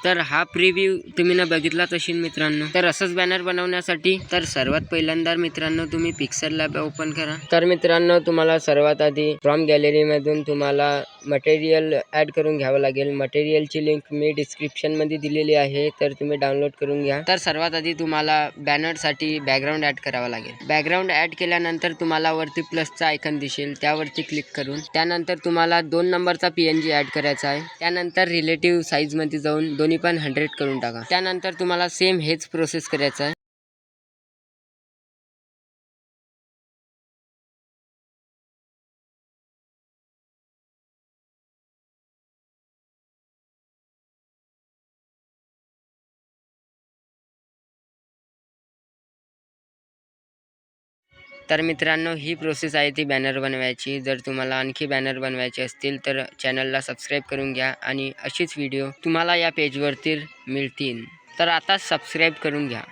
तर हा प्रिव्ह्यू तुम्ही न बघितलाच असेल मित्रांनो। तर असंच बॅनर बनवण्यासाठी तर सर्वात पहिल्यांदा मित्रांनो तुम्ही पिक्सल लॅब ओपन करा। तर मित्रांनो तुम्हाला सर्वात आधी फ्रॉम गॅलरी मधून तुम्हाला मटेरियल ऍड करून घ्यावं लागेल। मटेरियलची लिंक मी डिस्क्रिप्शन मध्ये दिलेली आहे, तर तुम्ही डाउनलोड करून घ्या। तर सर्वात आधी तुम्हाला बॅनर साठी बॅकग्राऊंड ऍड करावा लागेल। बॅकग्राऊंड ऍड केल्यानंतर तुम्हाला वरती प्लसचा आयकॉन दिसेल, त्यावरती क्लिक करून त्यानंतर तुम्हाला 2 नंबरचा PNG ऍड करायचा आहे। त्यानंतर रिलेटिव्ह साईज मध्ये जाऊन दोन्ही पण 100 करून टाका। त्यानंतर तुम्हाला सेम हेच प्रोसेस करायचा आहे। तर मित्रांनो ही प्रोसेस आहे ती बॅनर बनवायची। जर तुम्हाला आणखी बॅनर बनवायचे असतील तर चॅनलला सबस्क्राईब करून घ्या आणि अशीच व्हिडिओ तुम्हाला या पेजवरती मिळतील। तर आता सबस्क्राईब करून घ्या।